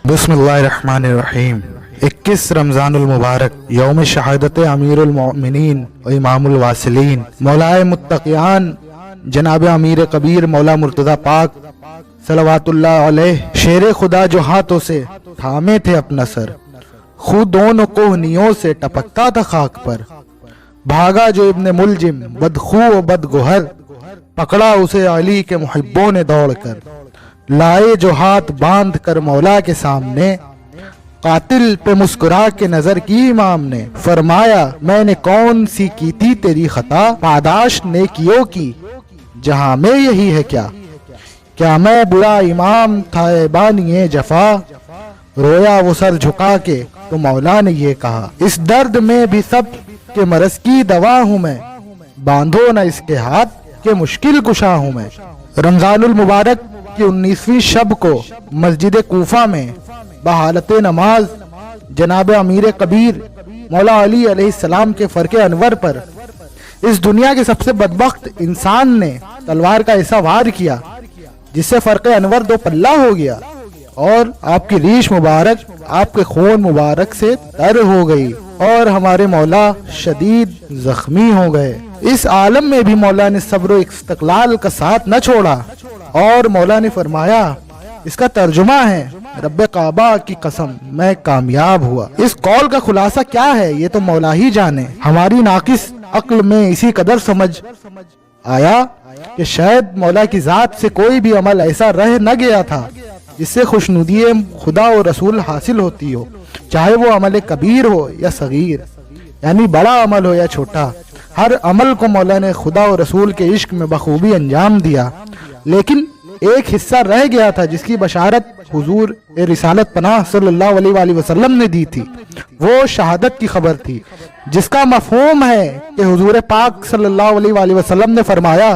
बिस्मिल्लाहिर्रहमानिर्रहीम। 21 रमज़ानुल मुबारक, यौम शहादत अमीरुल मोमिनीन व इमामुल वासिलीन मौलाए मुत्तक़ियान जनाब अमीर कबीर मौला मुर्तज़ा पाक सलवातुल्लाह अलैह शेर खुदा जो हाथों से थामे थे अपना सर, खुद दोनों कोहनियों से टपकता था खाक पर। भागा जो इब्ने मुलजिम बदखू व बदगोहर, पकड़ा उसे अली के मुहिब्बों ने दौड़ कर। लाए जो हाथ बांध कर मौला के सामने, कातिल पे मुस्कुरा के नजर की इमाम ने। फरमाया मैंने कौन सी की थी तेरी खता, पादाश नेकियों की जहां में यही है क्या। क्या मैं बुरा इमाम था बानिए जफा, रोया वो सर झुका के तो मौला ने ये कहा। इस दर्द में भी सब के मरज की दवा हूँ मैं, बांधो न इसके हाथ के मुश्किल कुशा हूँ मैं। रमजानुल मुबारक की 19वीं शब को मस्जिद कूफा में बहालत नमाज जनाब अमीर कबीर मौला अली अलैहिस्सलाम के फरके अनवर पर इस दुनिया के सबसे बदबख्त इंसान ने तलवार का ऐसा वार किया जिससे फरके अनवर दो पल्ला हो गया और आपकी रीश मुबारक आपके खून मुबारक से तर हो गई और हमारे मौला शदीद जख्मी हो गए। इस आलम में भी मौला ने सब्र व इस्तक़लाल का साथ न छोड़ा और मौला ने फरमाया, इसका तर्जुमा है रब्बे काबा की कसम मैं कामयाब हुआ। इस कौल का खुलासा क्या है ये तो मौला ही जाने। हमारी नाकिस अक्ल में इसी कदर समझ आया कि शायद मौला की जात से कोई भी अमल ऐसा रह न गया था जिससे खुशनुदी खुदा और रसूल हासिल होती हो, चाहे वो अमल कबीर हो या सगीर, यानी बड़ा अमल हो या छोटा। हर अमल को मौला ने खुदा और रसूल के इश्क में बखूबी अंजाम दिया, लेकिन एक हिस्सा रह गया था जिसकी बशारत हुजूर रिसालत पनाह सल्लल्लाहु अलैहि वसल्लम ने दी थी। वो शहादत की खबर थी जिसका मफहूम है कि हुजूर पाक सल्लल्लाहु अलैहि वसल्लम ने फरमाया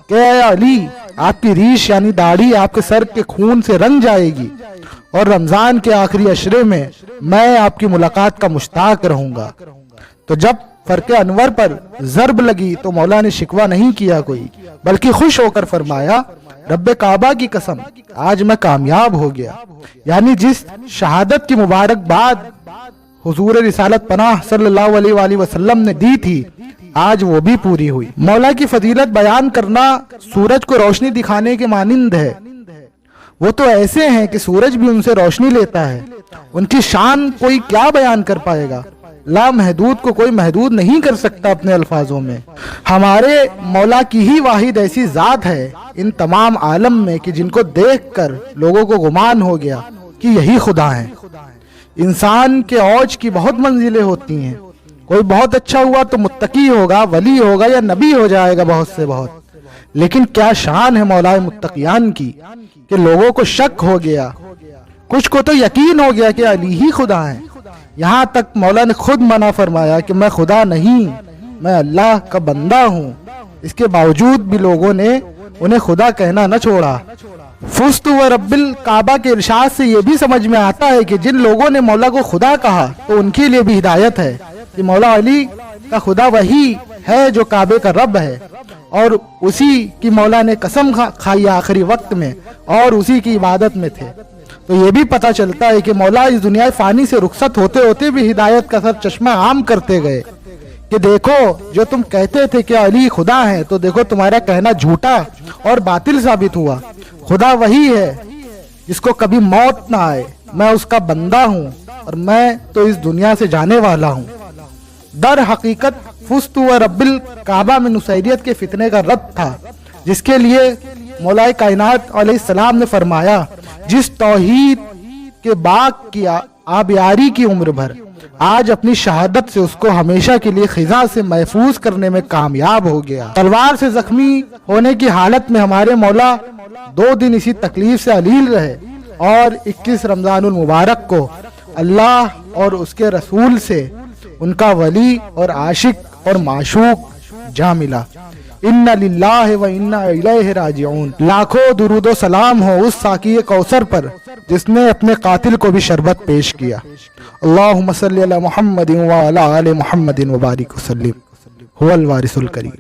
कि अली आपकी रीश यानी दाढ़ी आपके सर के खून से रंग जाएगी और रमजान के आखिरी अशरे में मैं आपकी मुलाकात का मुश्ताक रहूंगा। तो जब फरके अनवर पर जर्ब लगी तो मौला ने शिकवा नहीं किया कोई, बल्कि खुश होकर फरमाया रब्बे काबा की कसम आज मैं कामयाब हो गया। यानी जिस शहादत की मुबारकबाद हुजूर रिसालत पनाह सल्लल्लाहु अलैहि वसल्लम ने दी थी आज वो भी पूरी हुई। मौला की फजीलत बयान करना सूरज को रोशनी दिखाने के मानिंद है। वो तो ऐसे हैं कि सूरज भी उनसे रोशनी लेता है, उनकी शान कोई क्या बयान कर पाएगा। ला महदूद को कोई महदूद नहीं कर सकता अपने अल्फाजों में। हमारे मौला की ही वाहिद ऐसी जात है इन तमाम आलम में कि जिनको देखकर लोगों को गुमान हो गया कि यही खुदा है। इंसान के औज की बहुत मंजिलें होती हैं, कोई बहुत अच्छा हुआ तो मुत्तकी होगा, वली होगा या नबी हो जाएगा बहुत से बहुत, लेकिन क्या शान है मौलाए मुत्तकियान की कि लोगों को शक हो गया, कुछ को तो यकीन हो गया कि अली ही खुदा है। यहाँ तक मौला ने खुद मना फरमाया कि मैं खुदा नहीं, मैं अल्लाह का बंदा हूँ। इसके बावजूद भी लोगों ने उन्हें खुदा कहना न छोड़ा। फुस्तु व रब्बिल काबा के इरशाद से ये भी समझ में आता है कि जिन लोगों ने मौला को खुदा कहा तो उनके लिए भी हिदायत है कि मौला अली का खुदा वही है जो काबे का रब है और उसी की मौला ने कसम खाई आखिरी वक्त में और उसी की इबादत में थे। तो ये भी पता चलता है कि मौला इस दुनिया फानी से रुखसत होते होते भी हिदायत का सर चश्मा आम करते गए कि देखो जो तुम कहते थे कि अली खुदा है तो देखो तुम्हारा कहना झूठा और बातिल साबित हुआ। खुदा वही है जिसको कभी मौत ना आए, मैं उसका बंदा हूँ और मैं तो इस दुनिया से जाने वाला हूँ। दर हकीकत फुस्तु व रब्बिल काबा में नुसैरियत के फितने का रद्द था जिसके लिए मौलाए कायनात अलैहिस्सलाम ने फरमाया जिस तौहीद के बाग की आबियारी की उम्र भर आज अपनी शहादत से उसको हमेशा के लिए खिजा से महफूज करने में कामयाब हो गया। तलवार से जख्मी होने की हालत में हमारे मौला 2 दिन इसी तकलीफ से अलील रहे और 21 रमजानुल मुबारक को अल्लाह और उसके रसूल से उनका वली और आशिक और माशूक जा मिला। इन्ना लिल्लाहि व इन्ना इलैहि राजिऊन। लाखों दुरूद व सलाम हो उस साकी कौसर पर जिसने अपने कातिल को भी शरबत पेश किया। अल्लाहुम्मा सल्ली अला मुहम्मदिन व अला आलि मुहम्मदिन व बारिक वसल्लिम। हुवल वारिसुल करीम।